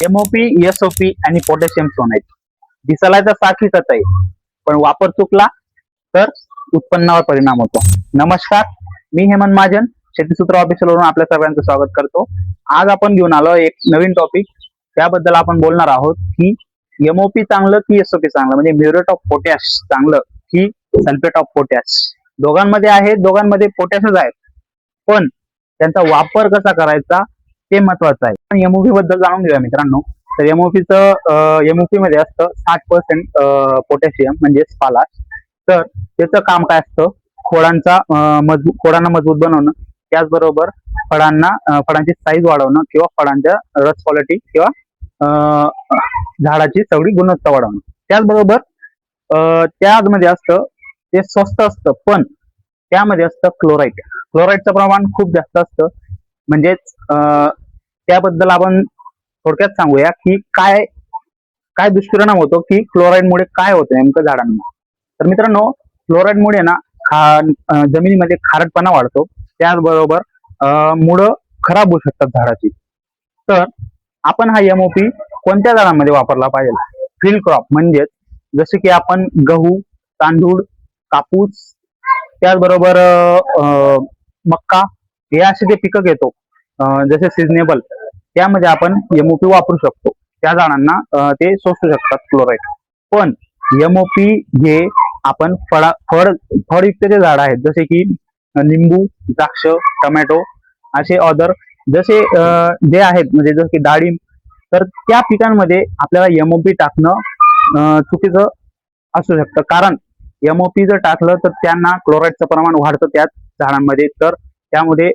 MOP, SOP आणि potassium सोनाइट दिसायला तर सारखीच आहे, पण वापर चुकला तर उत्पन्नावर परिणाम होतो. नमस्कार, मी हेमंत महाजन, शेतीसूत्र ऑफिशियलवरून आपल्या सर्वांचं स्वागत करतो. आज आपण घेऊन आलो एक नवीन टॉपिक. त्याबद्दल आपण बोलणार आहोत की एमओपी चांगलं की एसओपी चांगलं, म्हणजे म्युरेट ऑफ पोटॅश चांगलं की सल्फेट ऑफ पोटॅश. दोघांमध्ये आहे, दोघांमध्ये पोटॅशच आहे, पण त्यांचा वापर कसा करायचा ते महत्वाचं आहे. पण एमओपी बद्दल जाणून घेऊया मित्रांनो. तर एमओपी मध्ये असतं 60% पोटॅशियम म्हणजे स्पालास. तर त्याचं काम काय असतं, खोडांना मजबूत बनवणं, त्याचबरोबर फळांची साईज वाढवणं किंवा फळांच्या रस क्वालिटी किंवा झाडाची सगळी गुणवत्ता वाढवणं. त्याचबरोबर त्यामध्ये असतं, ते स्वस्त असतं पण त्यामध्ये असतं क्लोराईड. क्लोराईडचं प्रमाण खूप जास्त असतं. म्हणजेच त्याबद्दल आपण थोडक्यात सांगूया की काय काय दुष्परिणाम होतो, की क्लोराईडमुळे काय होतं नेमकं झाडांना. तर मित्रांनो, क्लोराईडमुळे ना जमिनीमध्ये खारटपणा वाढतो, त्याचबरोबर मुळं खराब होऊ शकतात झाडाची. तर आपण हा एमओपी कोणत्या झाडांमध्ये वापरला पाहिजे? फील्ड क्रॉप म्हणजेच जसे की आपण गहू, तांदूळ, कापूस, त्याचबरोबर मक्का, हे असे जे पिकं घेतो जसे सीझनेबल, त्यामध्ये आपण एमओपी वापरू शकतो. त्या झाडांना ते शोषू शकतात क्लोराईड. पण एमओपी हे आपण फळयुक्त जे झाड आहेत, जसे की लिंबू, द्राक्ष, टोमॅटो असे अदर जसे जे आहेत, म्हणजे जसे की डाळिंब, तर त्या पिकांमध्ये आपल्याला एमओपी टाकणं चुकीचं असू शकतं. कारण एमओपी जर टाकलं तर त्यांना क्लोराईडचं प्रमाण वाढतं त्याच झाडांमध्ये. तर त्यामध्ये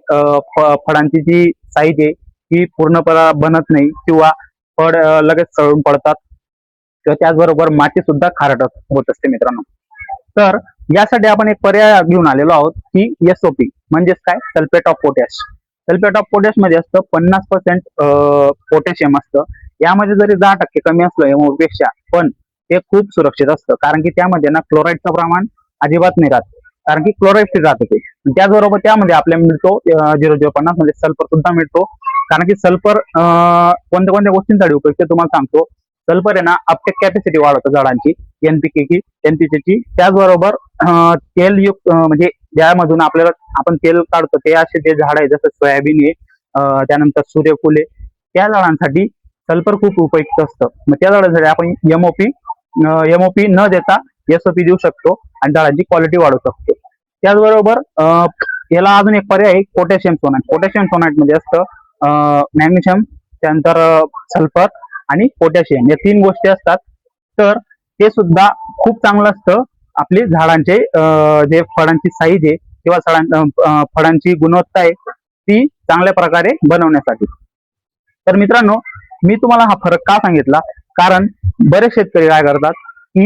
फळांची जी साईज आहे ती पूर्णपणे बनत नाही किंवा फळ लगेच सळून पडतात किंवा त्याचबरोबर माती सुद्धा खारट होत असते मित्रांनो. तर यासाठी आपण एक पर्याय घेऊन आलेलो आहोत की एसओपी म्हणजेच काय, sulphate of potash. Sulphate of potash मध्ये असतं 50% पोटॅशियम असतं. यामध्ये जरी 10% कमी असलं एमओपी पेक्षा, पण ते खूप सुरक्षित असतं, कारण की त्यामध्ये ना क्लोराईडचं प्रमाण अजिबात नाही राहत, कारण की क्लोराईड फ्री राहतं ते. त्याचबरोबर त्यामध्ये आपल्याला मिळतो 0,050 म्हणजे सल्फर सुद्धा मिळतो. कारण की सल्फर कोणत्या कोणत्या गोष्टींसाठी उपयुक्त तुम्हाला सांगतो. सल्फर आहे ना, अपटेक कॅपॅसिटी वाढवतं झाडांची, एनपीकेची. त्याचबरोबर तेलयुक्त म्हणजे ज्यामधून आपण तेल काढतो, ते असे जे झाड आहे जसं सोयाबीन आहे, त्यानंतर सूर्यफूल आहे, त्या झाडांसाठी सल्फर खूप उपयुक्त असतं. मग त्या झाडांसाठी आपण एमओपी न देता एसओपी देऊ शकतो आणि झाडांची क्वालिटी वाढवू शकतो. त्याचबरोबर याला अजून एक पर्याय आहे, पोटॅशियम सोनाइट. पोटॅशियम सोनाइट मध्ये असतं मॅग्नेशियम, त्यानंतर सल्फर आणि पोटॅशियम, या 3 गोष्टी असतात. तर ते सुद्धा खूप चांगलं असतं आपली झाडांचे जे फळांची साईज आहे किंवा फळांची गुणवत्ता आहे ती चांगल्या प्रकारे बनवण्यासाठी. तर मित्रांनो, मी तुम्हाला हा फरक का सांगितला, कारण बरेच शेतकरी काय करतात की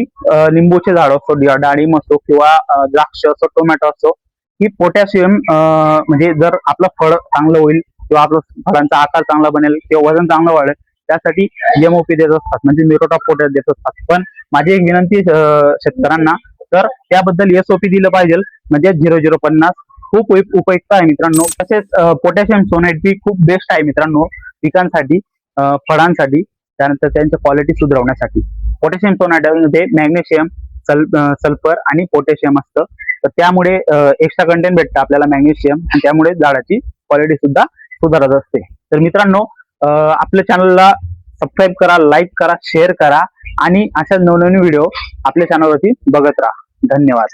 लिंबूचे झाड असो, डाळिंब असो किंवा द्राक्ष असो, टोमॅटो असो, की पोटॅशियम म्हणजे जर आपलं फळ चांगलं होईल किंवा आपलं फळांचा आकार चांगला बनेल किंवा वजन चांगलं वाढेल, त्यासाठी एमओपी देत असतात, म्हणजे म्युरेट ऑफ पोटॅश देत असतात. पण माझी एक विनंती शेतकऱ्यांना, तर त्याबद्दल एसओपी दिलं पाहिजे, म्हणजे 0,050 खूप उपयुक्त आहे मित्रांनो. तसेच पोटॅशियम सोनाइट बी खूप बेस्ट आहे मित्रांनो पिकांसाठी, फळांसाठी, त्यानंतर त्यांची क्वालिटी सुधारवण्यासाठी. पोटॅशियम सोनाइट मध्ये मॅग्नेशियम, सल्फर आणि पोटॅशियम असतं. तर त्यामुळे एक्स्ट्रा कंटेंट भेटतं आपल्याला मॅग्नेशियम, आणि त्यामुळे झाडाची क्वालिटी सुद्धा सुधारत असते. तर मित्रांनो, आपल्या चॅनलला सबस्क्राईब करा, लाईक करा, शेअर करा आणि अशा नवनवीन व्हिडिओ आपल्या चॅनलवरती बघत राहा. धन्यवाद.